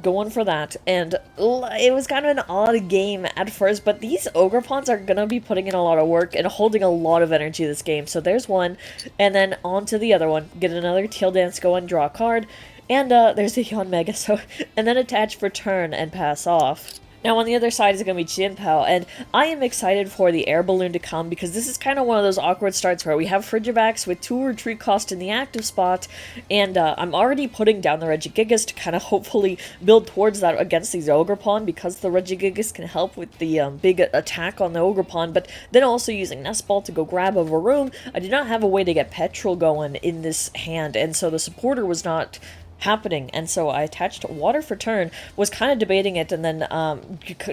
going for that, and it was kind of an odd game at first, but these Ogerpons are gonna be putting in a lot of work and holding a lot of energy this game. So there's one, and then on to the other one, get another Teal Dance going, draw a card, and there's the Yanmega, so, and then attach for turn and pass off. Now on the other side is going to be Chien, and I am excited for the air balloon to come, because this is kind of one of those awkward starts where we have Frigivax with 2 retreat cost in the active spot, and I'm already putting down the Regigigas to kind of hopefully build towards that against these Ogerpon, because the Regigigas can help with the big attack on the Ogerpon, but then also using Nest Ball to go grab a Varoom. I did not have a way to get Petrol going in this hand, and so the supporter was not happening, and so I attached water for turn, was kind of debating it, and then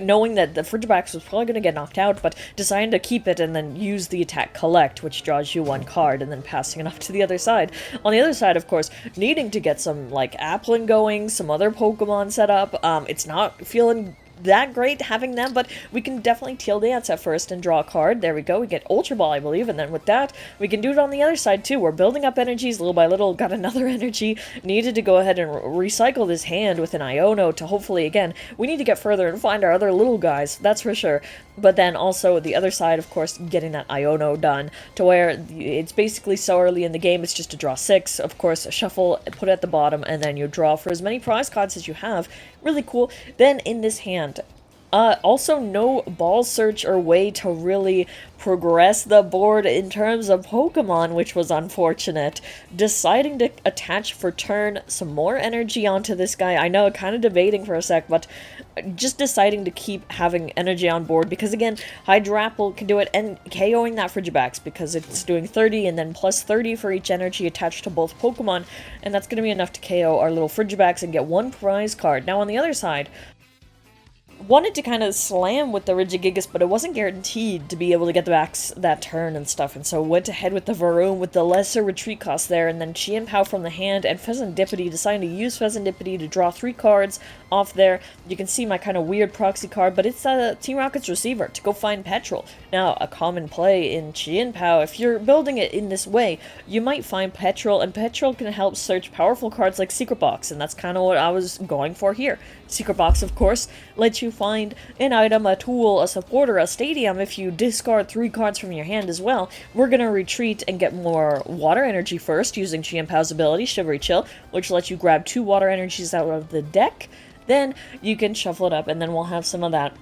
knowing that the Frigivax was probably going to get knocked out, but deciding to keep it and then use the attack collect, which draws you 1 card, and then passing it off to the other side. On the other side, of course, needing to get some like Applin going, some other Pokemon set up. It's not feeling that great having them, but we can definitely Teal Dance at first and draw a card. There we go. We get Ultra Ball, I believe, and then with that, we can do it on the other side too. We're building up energies little by little, got another energy, needed to go ahead and recycle this hand with an Iono to hopefully, again, we need to get further and find our other little guys, that's for sure. But then also the other side, of course, getting that Iono done to where it's basically so early in the game, it's just to draw 6, of course, shuffle, put it at the bottom, and then you draw for as many prize cards as you have. Really cool. Then in this hand, Also, no ball search or way to really progress the board in terms of Pokemon, which was unfortunate. Deciding to attach for turn some more energy onto this guy. I know, kind of debating for a sec, but just deciding to keep having energy on board because, again, Hydrapple can do it, and KOing that Frigibax because it's doing 30 and then plus 30 for each energy attached to both Pokemon, and that's going to be enough to KO our little Frigibax and get one prize card. Now, on the other side, wanted to kind of slam with the Regigigas, but it wasn't guaranteed to be able to get the backs that turn and stuff, and so went ahead with the Varoom with the lesser retreat cost there, and then Chien Pao from the hand, and Pheasantipity, deciding to use Pheasantipity to draw 3 cards off there. You can see my kind of weird proxy card, but it's Team Rocket's receiver to go find Petrol. Now, a common play in Chien Pao, if you're building it in this way, you might find Petrol, and Petrol can help search powerful cards like Secret Box, and that's kind of what I was going for here. Secret Box, of course, lets you find an item, a tool, a supporter, a stadium if you discard 3 cards from your hand as well. We're going to retreat and get more water energy first using Chien Pao's ability, Shivery Chill, which lets you grab 2 water energies out of the deck. Then you can shuffle it up, and then we'll have some of that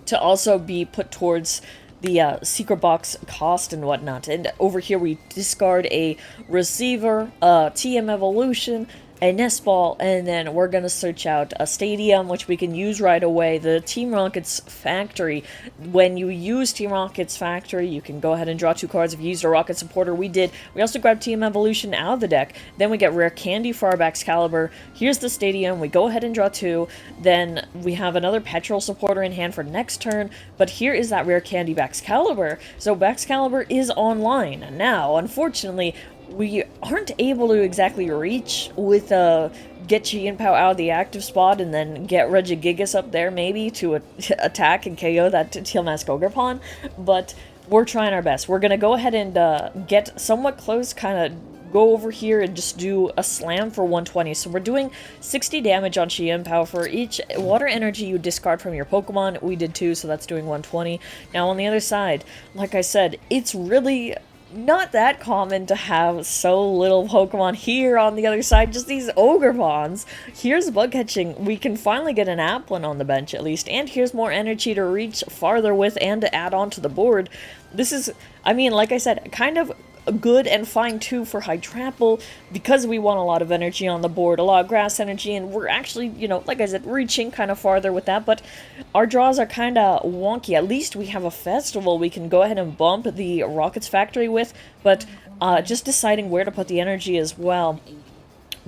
to also be put towards the Secret Box cost and whatnot. And over here we discard a Receiver, a TM Evolution, a Nest Ball, and then we're going to search out a Stadium, which we can use right away. The Team Rocket's Factory. When you use Team Rocket's Factory, you can go ahead and draw 2 cards. If you used a Rocket Supporter, we did. We also grabbed Team Evolution out of the deck. Then we get Rare Candy for our Baxcalibur. Here's the Stadium. We go ahead and draw 2. Then we have another Petrol Supporter in hand for next turn. But here is that Rare Candy Baxcalibur. So Baxcalibur is online. Now, unfortunately, we aren't able to exactly reach with get Chien Pao out of the active spot and then get Regigigas up there maybe to attack and KO that Teal Mask Ogerpon, but we're trying our best. We're going to go ahead and get somewhat close, kind of go over here and just do a slam for 120. So we're doing 60 damage on Chien Pao for each water energy you discard from your Pokemon. We did 2, so that's doing 120. Now on the other side, like I said, it's really not that common to have so little Pokemon here on the other side, just these Ogerpons. Here's Bug Catching. We can finally get an Applin on the bench at least, and here's more energy to reach farther with and to add on to the board. This is, I mean, like I said, kind of good and fine too for Hydrapple because we want a lot of energy on the board, a lot of grass energy, and we're actually, you know, like I said, reaching kind of farther with that, but our draws are kind of wonky. At least we have a festival we can go ahead and bump the Rockets Factory with, but just deciding where to put the energy as well.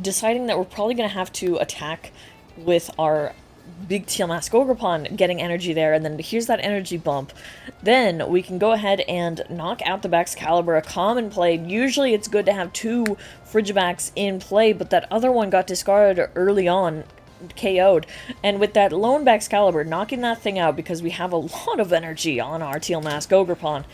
Deciding that we're probably going to have to attack with our big Teal Mask Ogerpon, getting energy there, and then here's that energy bump. Then we can go ahead and knock out the Baxcalibur, a common play. Usually it's good to have 2 Frigibax in play, but that other one got discarded early on, KO'd, and with that lone Baxcalibur, knocking that thing out because we have a lot of energy on our Teal Mask Ogerpon,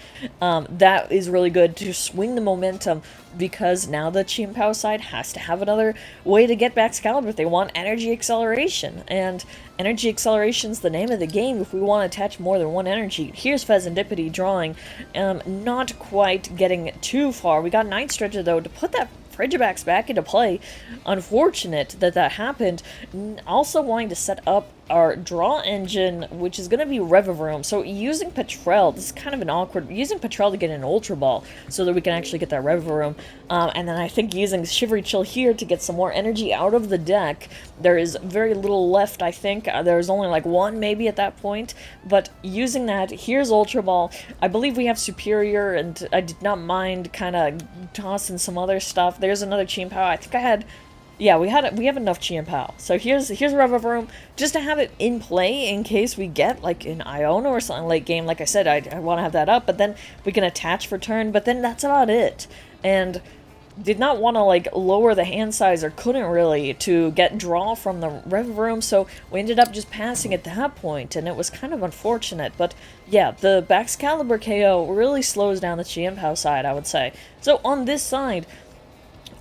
that is really good to swing the momentum because now the Chien Pao side has to have another way to get Baxcalibur if they want energy acceleration, and energy acceleration is the name of the game if we want to attach more than 1 energy. Here's Pheasantipity drawing, not quite getting too far. We got Night Stretcher though to put that Frigibax back into play. Unfortunate that that happened. Also wanting to set up our draw engine, which is going to be Revavroom. So using Petrel, this is kind of an awkward, using Petrel to get an Ultra Ball so that we can actually get that Revavroom. And then I think using Shivery Chill here to get some more energy out of the deck. There is very little left, I think. There's only like 1 maybe at that point. But using that, here's Ultra Ball. I believe we have Serperior, and I did not mind kind of tossing some other stuff. There's another Chien Pao. I think I had... Yeah, we have enough Chien Pao. So here's Revavroom, just to have it in play in case we get like an Iona or something late game. Like I said, I want to have that up, but then we can attach for turn, but then that's about it. And did not want to like lower the hand size, or couldn't really, to get draw from the Revavroom, so we ended up just passing at that point, and it was kind of unfortunate. But yeah, the Baxcalibur KO really slows down the Chien Pao side, I would say. So on this side,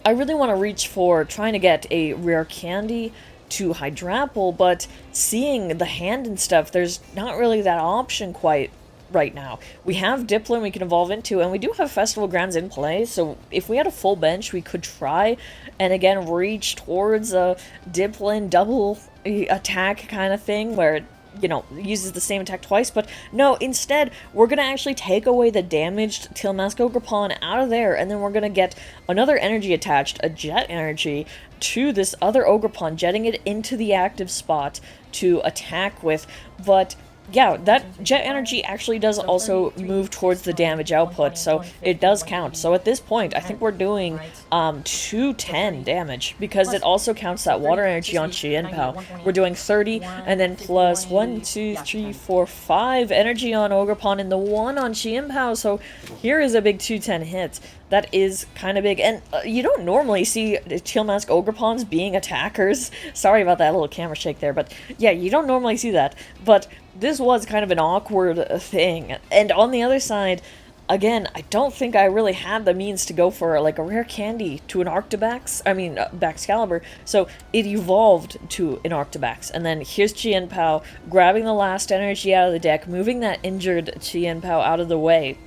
I really want to reach for trying to get a Rare Candy to Hydrapple, but seeing the hand and stuff, there's not really that option quite right now. We have Dipplin we can evolve into, and we do have Festival Grounds in play, so if we had a full bench, we could try and again reach towards a Dipplin double attack kind of thing, where you know, uses the same attack twice, but no, instead, we're gonna actually take away the damaged Tealmask Ogerpon out of there, and then we're gonna get another energy attached, a jet energy, to this other Ogerpon, jetting it into the active spot to attack with, but yeah, that jet energy actually does also move towards the damage output, so it does count. So at this point, I think we're doing 210 damage, because it also counts that water energy on Chien. We're doing 30, and then plus 1, 2, 3, 4, 5 energy on Ogerpon, and the 1 on Chien. So here is a big 210 hit. That is kind of big, and you don't normally see Tealmask Ogerpons being attackers. Sorry about that little camera shake there, but yeah, you don't normally see that. But this was kind of an awkward thing. And on the other side, again, I don't think I really had the means to go for like a rare candy to an Baxcalibur, so it evolved to an Arctobax. And then here's Chien Pao grabbing the last energy out of the deck, moving that injured Chien Pao out of the way,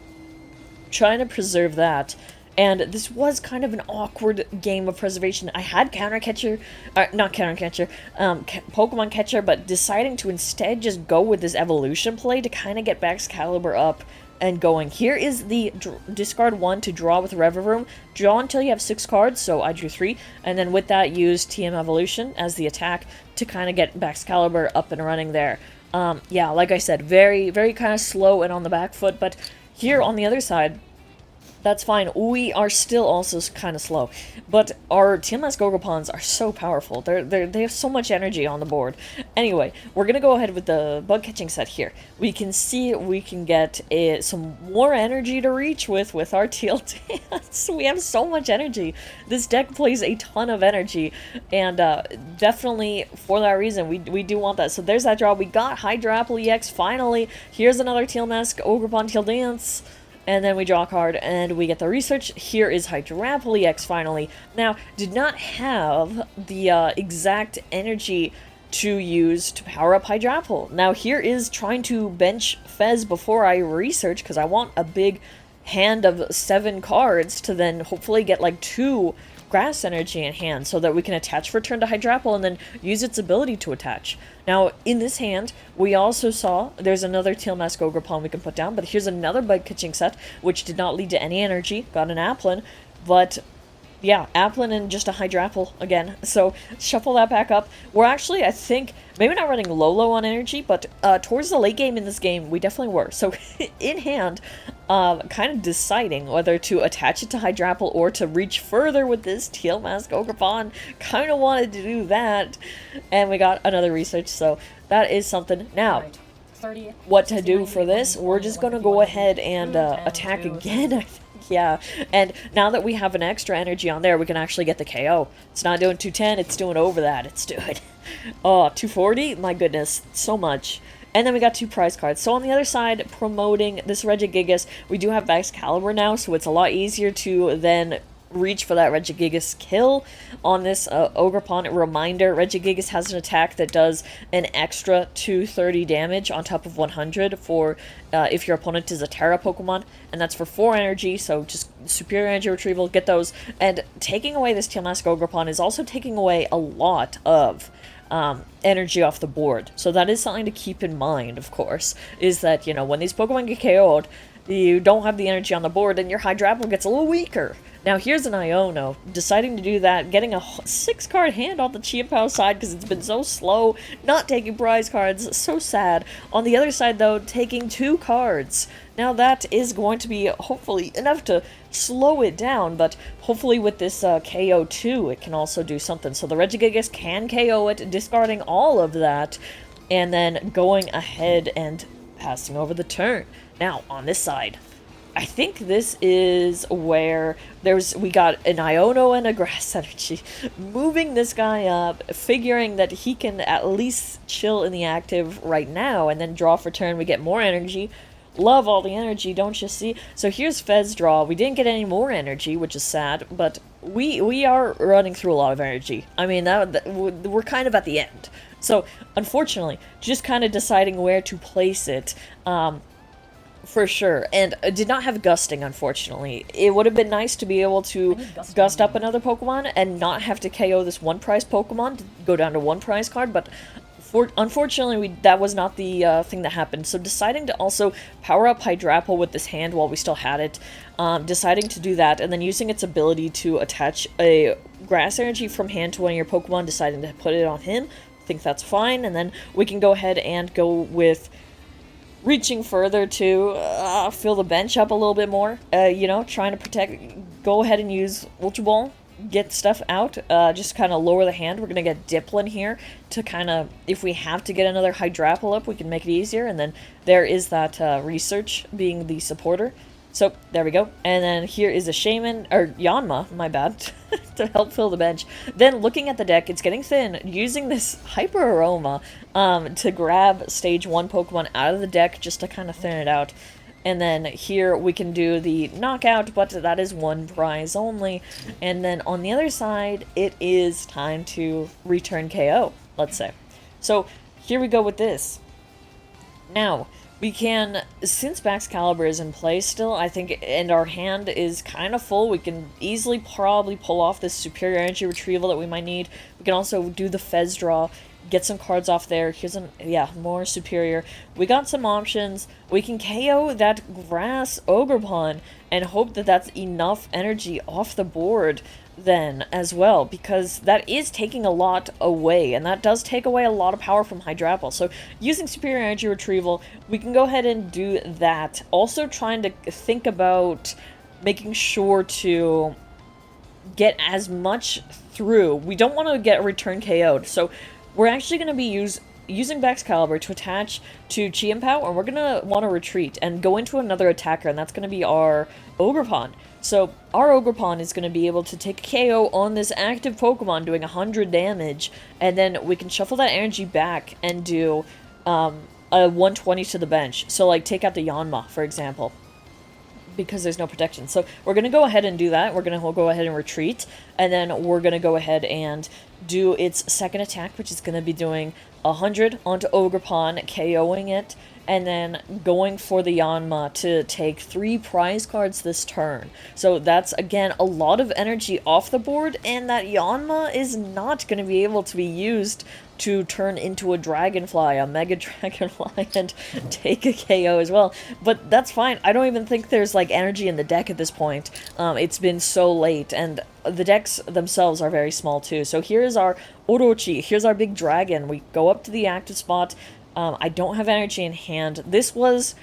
trying to preserve that. And this was kind of an awkward game of preservation. I had Pokemon Catcher, but deciding to instead just go with this evolution play to kind of get Baxcalibur up and going. Here is the discard 1 to draw with Revavroom. Draw until you have 6 cards, so I drew 3, and then with that use TM Evolution as the attack to kind of get Baxcalibur up and running there. Yeah, like I said, very, very kind of slow and on the back foot, but here on the other side, that's fine. We are still also kind of slow, but our Tealmask Ogerpons are so powerful. They have so much energy on the board. Anyway, we're gonna go ahead with the bug catching set here. We can see we can get some more energy to reach with our Teal Dance. We have so much energy. This deck plays a ton of energy, and definitely for that reason, we do want that. So there's that draw. We got Hydrapple EX finally. Here's another Tealmask Ogerpon Teal Dance. And then we draw a card, and we get the research. Here is Hydrapple EX finally. Now, did not have the exact energy to use to power up Hydrapple. Now, here is trying to bench Fez before I research, because I want a big hand of 7 cards to then hopefully get like 2 grass energy in hand, so that we can attach for turn to Hydrapple and then use its ability to attach. Now, in this hand, we also saw there's another Tealmask Ogerpon we can put down, but here's another bug catching set, which did not lead to any energy. Got an Applin, but yeah, Applin and just a Hydrapple again. So shuffle that back up. We're actually, I think, maybe not running low on energy, but towards the late game in this game, we definitely were. So in hand, kind of deciding whether to attach it to Hydrapple or to reach further with this Tealmask Ogerpon. Kind of wanted to do that, and we got another research, so that is something. Now, what to do for this? We're just going to go ahead and attack again, I think. Yeah, and now that we have an extra energy on there, we can actually get the KO. It's not doing 210, it's doing over that. It's doing, oh, 240? My goodness, so much. And then we got 2 prize cards. So on the other side, promoting this Regigigas, we do have Baxcalibur now, so it's a lot easier to then reach for that Regigigas kill on this Ogerpon. Reminder, Regigigas has an attack that does an extra 230 damage on top of 100 for if your opponent is a Terra Pokemon, and that's for 4 energy, so just Superior Energy Retrieval, get those. And taking away this Tealmask Ogerpon is also taking away a lot of energy off the board. So that is something to keep in mind, of course, is that, you know, when these Pokemon get KO'd, you don't have the energy on the board, and your Hydrapple gets a little weaker. Now, here's an Iono, deciding to do that, getting a 6-card hand on the Chien Pao side because it's been so slow, not taking prize cards, so sad. On the other side, though, taking 2 cards. Now, that is going to be, hopefully, enough to slow it down, but hopefully with this KO2, it can also do something. So the Regigigas can KO it, discarding all of that, and then going ahead and passing over the turn. Now, on this side, I think this is where we got an Iono and a Grass Energy. Moving this guy up, figuring that he can at least chill in the active right now, and then draw for turn, we get more energy. Love all the energy, don't you see? So here's Fez draw. We didn't get any more energy, which is sad, but we are running through a lot of energy. I mean, we're kind of at the end. So, unfortunately, just kind of deciding where to place it, for sure. And did not have Gusting, unfortunately. It would have been nice to be able to gust up another Pokemon and not have to KO this 1 prize Pokemon to go down to 1 prize card, but Unfortunately, that was not the thing that happened. So deciding to also power up Hydrapple with this hand while we still had it, deciding to do that, and then using its ability to attach a grass energy from hand to one of your Pokemon, deciding to put it on him. I think that's fine, and then we can go ahead and go with reaching further to fill the bench up a little bit more. You know, trying to protect. Go ahead and use Ultra Ball. Get stuff out, just kind of lower the hand. We're gonna get Diplin here to kind of, if we have to get another Hydrapple up, we can make it easier, and then there is that research being the supporter. So there we go, and then here is a Shaman, or Yanma, my bad, to help fill the bench. Then looking at the deck, it's getting thin, using this Hyper Aroma to grab stage 1 Pokemon out of the deck just to kind of thin it out. And then here we can do the knockout, but that is 1 prize only. And then on the other side, it is time to return KO, let's say. So here we go with this. Now, we can, since Baxcalibur is in play still, I think, and our hand is kind of full, we can easily probably pull off this Superior Energy Retrieval that we might need. We can also do the Fez Draw, get some cards off there. Here's more Superior. We got some options. We can KO that Grass Ogerpon and hope that that's enough energy off the board then as well, because that is taking a lot away, and that does take away a lot of power from Hydrapple. So using Superior Energy Retrieval, we can go ahead and do that. Also trying to think about making sure to get as much through. We don't want to get return KO'd, so we're actually going to be using Baxcalibur to attach to Chien, and we're going to want to retreat and go into another attacker, and that's going to be our Ogerpon. So our Ogerpon is going to be able to take a KO on this active Pokemon doing 100 damage, and then we can shuffle that energy back and do a 120 to the bench. So like take out the Yanma, for example, because there's no protection. So we're going to go ahead and do that. We'll go ahead and retreat, and then we're going to go ahead and do its second attack, which is going to be doing 100 onto Ogerpon, KOing it, and then going for the Yanma to take 3 prize cards this turn. So that's, again, a lot of energy off the board, and that Yanma is not going to be able to be used to turn into a Dragonfly, a Mega Dragonfly, and take a KO as well. But that's fine. I don't even think there's, like, energy in the deck at this point. It's been so late, and the decks themselves are very small, too. So here's our Orochi. Here's our big dragon. We go up to the active spot. I don't have energy in hand. This was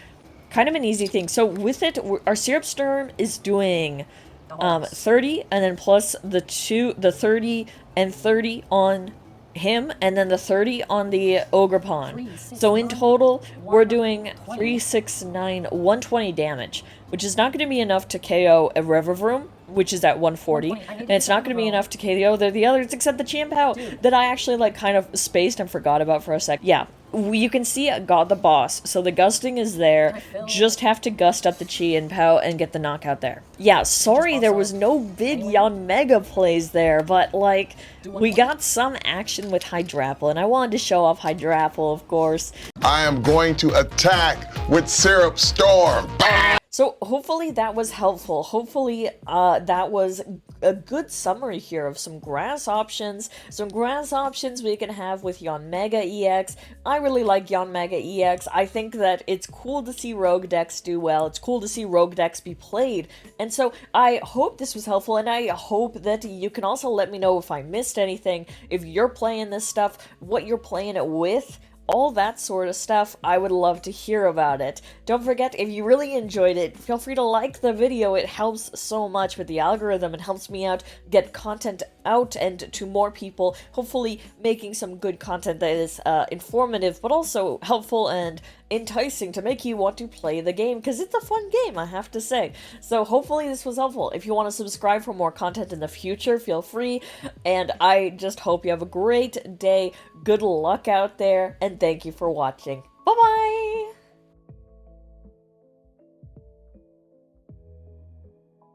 kind of an easy thing. So with it, our Syrup Storm is doing 30, and then plus the 30 and 30 on him, and then the 30 on the Ogerpon. So in total, we're doing 369, 120 damage, which is not going to be enough to KO a Revavroom, which is at 140, and it's not going to be enough to KO the others except the Chien that I actually like kind of spaced and forgot about for a sec. Yeah. You can see I got the boss, so the gusting is there. Just have to gust up the Chien and get the knockout there. Yeah, sorry there was no big Yanmega plays there, but like, we got some action with Hydrapple, and I wanted to show off Hydrapple, of course. I am going to attack with Syrup Storm. So hopefully that was helpful. Hopefully that was a good summary here of some grass options. Some grass options we can have with Yanmega EX. I really like Yanmega EX. I think that it's cool to see rogue decks do well. It's cool to see rogue decks be played. And so I hope this was helpful, and I hope that you can also let me know if I missed anything, if you're playing this stuff, what you're playing it with, all that sort of stuff. I would love to hear about it. Don't forget, if you really enjoyed it, feel free to like the video. It helps so much with the algorithm. It helps me out, get content out and to more people, hopefully making some good content that is informative, but also helpful and enticing to make you want to play the game, because it's a fun game, I have to say. So hopefully this was helpful. If you want to subscribe for more content in the future, feel free, and I just hope you have a great day. Good luck out there, and thank you for watching. Bye-bye!